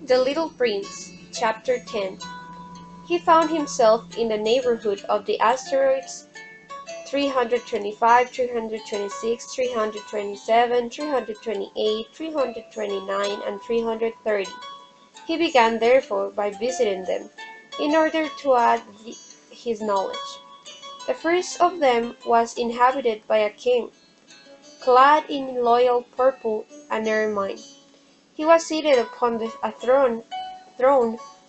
The Little Prince, Chapter 10. He found himself in the neighborhood of the asteroids 325, 326, 327, 328, 329, and 330. He began therefore by visiting them, in order to add his knowledge. The first of them was inhabited by a king, clad in loyal purple and ermine. He was seated upon a throne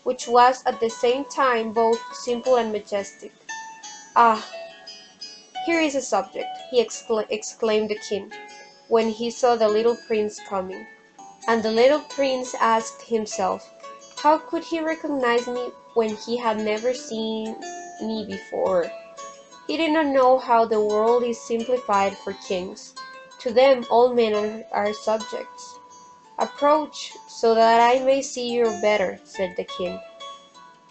which was at the same time both simple and majestic. "Ah, here is a subject," he exclaimed the king, when he saw the little prince coming. And the little prince asked himself, how could he recognize me when he had never seen me before? He did not know how the world is simplified for kings. To them all men are subjects. "Approach, so that I may see you better," said the king,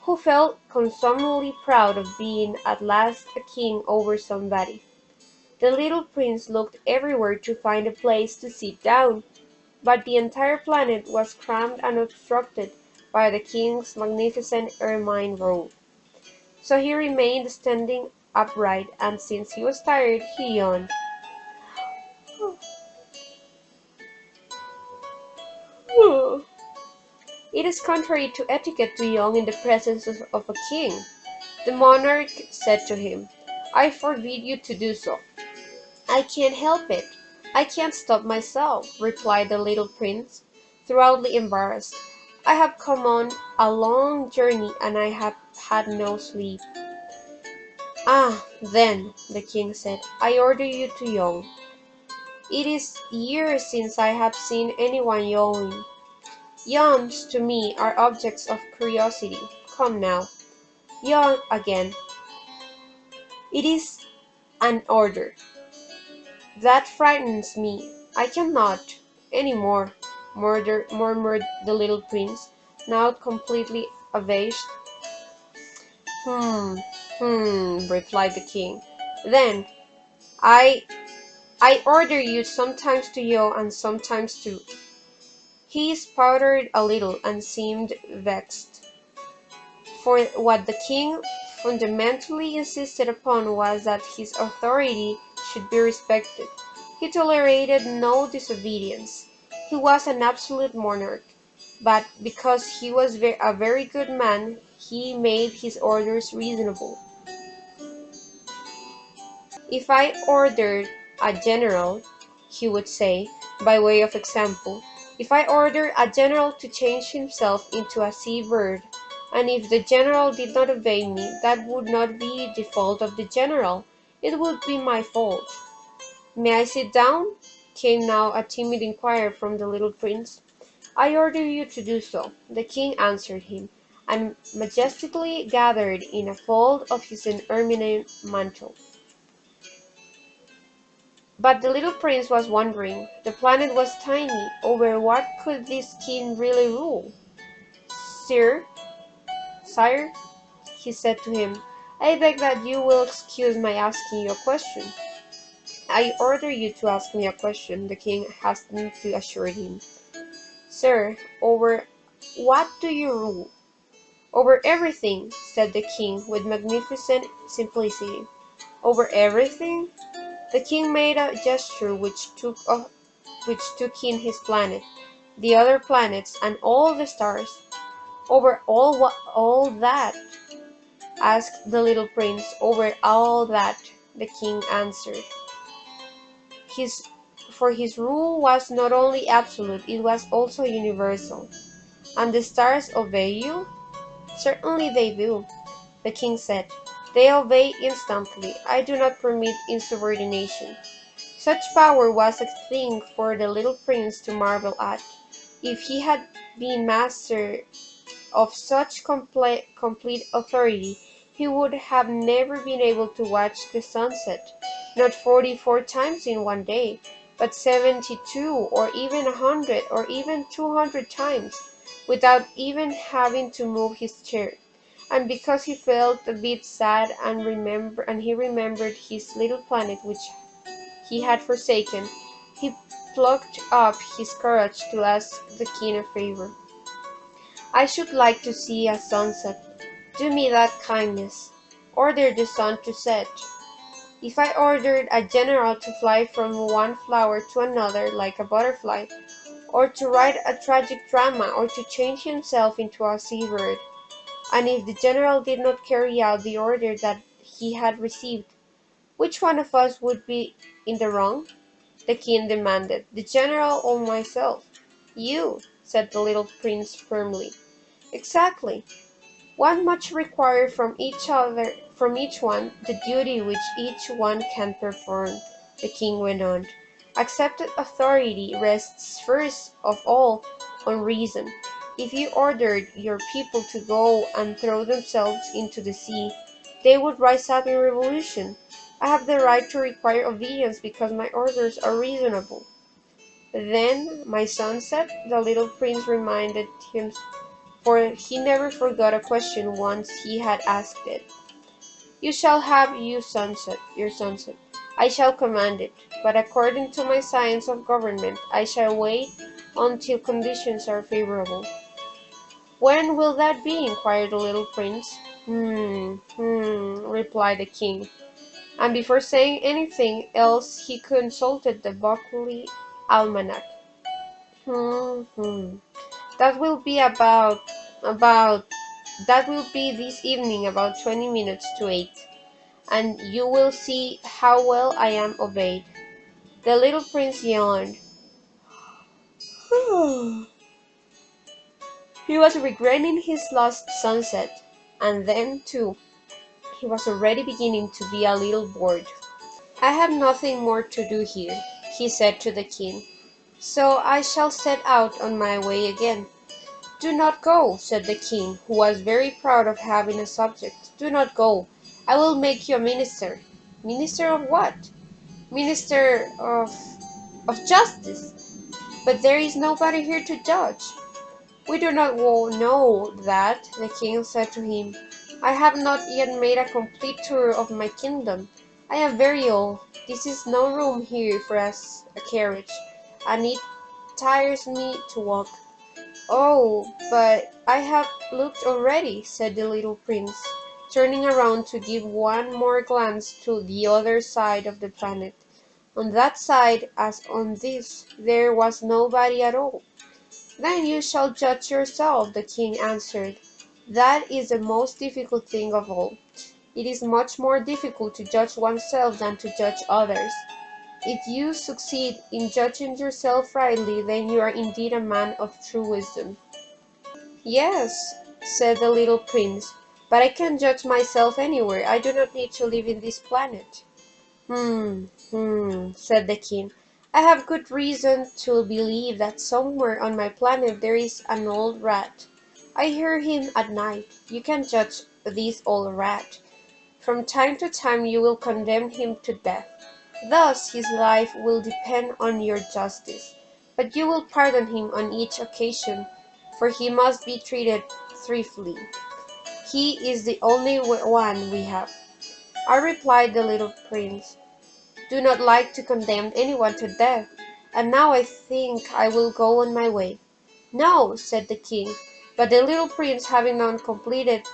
who felt consumedly proud of being at last a king over somebody. The little prince looked everywhere to find a place to sit down, but the entire planet was crammed and obstructed by the king's magnificent ermine robe. So he remained standing upright, and since he was tired, he yawned. "It is contrary to etiquette to yawn in the presence of a king," the monarch said to him. "I forbid you to do so." "I can't help it. I can't stop myself," replied the little prince, thoroughly embarrassed. "I have come on a long journey, and I have had no sleep." "Ah, then," the king said, "I order you to yawn. It is years since I have seen anyone yawning. Yawns to me are objects of curiosity. Come now, yawn again. It is an order. That frightens me. I cannot any more," murmured the little prince, now completely abashed. "Hmm, replied the king. "Then I I order you sometimes to yawn and sometimes to—" He sputtered a little and seemed vexed, for what the king fundamentally insisted upon was that his authority should be respected. He tolerated no disobedience. He was an absolute monarch, but because he was a very good man, he made his orders reasonable. "If I ordered a general," he would say, by way of example, "if I ordered a general to change himself into a sea bird, and if the general did not obey me, that would not be the fault of the general, it would be my fault." "May I sit down?" came now a timid inquiry from the little prince. "I order you to do so," the king answered him, and majestically gathered in a fold of his ermine mantle. But the little prince was wondering. The planet was tiny. Over what could this king really rule? Sire," he said to him, "I beg that you will excuse my asking you a question." "I order you to ask me a question," the king hastened to assure him. "Sir, over what do you rule?" "Over everything," said the king with magnificent simplicity. "Over everything?" The king made a gesture which took in his planet, the other planets, and all the stars. "Over all that?" asked the little prince. "Over all that," the king answered. His For his rule was not only absolute, it was also universal. "And the stars obey you?" "Certainly they do," the king said. "They obey instantly. I do not permit insubordination." Such power was a thing for the little prince to marvel at. If he had been master of such complete authority, he would have never been able to watch the sunset, not 44 times in one day, but 72, or even 100, or even 200 times, without even having to move his chair. And because he felt a bit sad and he remembered his little planet which he had forsaken, he plucked up his courage to ask the king a favor. I should like to see a sunset. Do me that kindness. Order the sun to set. If I ordered a general to fly from one flower to another like a butterfly, or to write a tragic drama, or to change himself into a seabird, and if the general did not carry out the order that he had received, which one of us would be in the wrong? The king demanded. The general or myself? You, said the little prince firmly. Exactly. One must require from each one, the duty which each one can perform, the king went on. Accepted authority rests first of all on reason. If you ordered your people to go and throw themselves into the sea, they would rise up in revolution. I have the right to require obedience because my orders are reasonable. Then, my son said, the little prince reminded him, for he never forgot a question once he had asked it. You shall have your sunset. I shall command it, but according to my science of government, I shall wait until conditions are favorable. When will that be? Inquired the little prince. Replied the king, and before saying anything else he consulted the Buckley almanac. Hmm. That will be about that will be this evening about 20 minutes to 8, and you will see how well I am obeyed. The little prince yawned. He was regretting his lost sunset, and then, too, he was already beginning to be a little bored. I have nothing more to do here, he said to the king, so I shall set out on my way again. Do not go, said the king, who was very proud of having a subject. Do not go. I will make you a minister. Minister of what? Minister of justice. But there is nobody here to judge. We do not know that, the king said to him. I have not yet made a complete tour of my kingdom. I am very old. This is no room here for a carriage, and it tires me to walk. Oh, but I have looked already, said the little prince, turning around to give one more glance to the other side of the planet. On that side, as on this, there was nobody at all. Then you shall judge yourself, the king answered. That is the most difficult thing of all. It is much more difficult to judge oneself than to judge others. If you succeed in judging yourself rightly, then you are indeed a man of true wisdom. Yes, said the little prince, but I can judge myself anywhere. I do not need to live in this planet. Said the king. I have good reason to believe that somewhere on my planet there is an old rat. I hear him at night. You can judge this old rat. From time to time you will condemn him to death. Thus his life will depend on your justice. But you will pardon him on each occasion, for he must be treated thriftily. He is the only one we have. I replied the little prince, do not like to condemn anyone to death, and now I think I will go on my way. No, said the king, but the little prince having now completed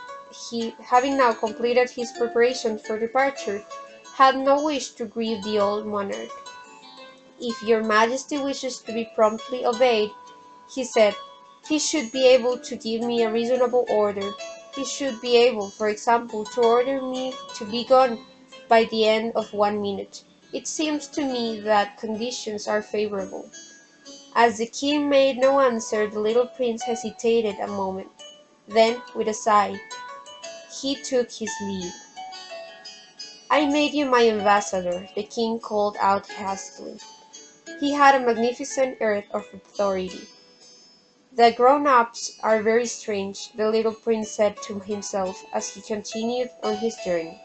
his preparations for departure, had no wish to grieve the old monarch. If your majesty wishes to be promptly obeyed, he said, he should be able to give me a reasonable order. He should be able, for example, to order me to be gone by the end of 1 minute. It seems to me that conditions are favorable. As the king made no answer, the little prince hesitated a moment. Then, with a sigh, he took his leave. I made you my ambassador, the king called out hastily. He had a magnificent air of authority. The grown-ups are very strange, the little prince said to himself as he continued on his journey.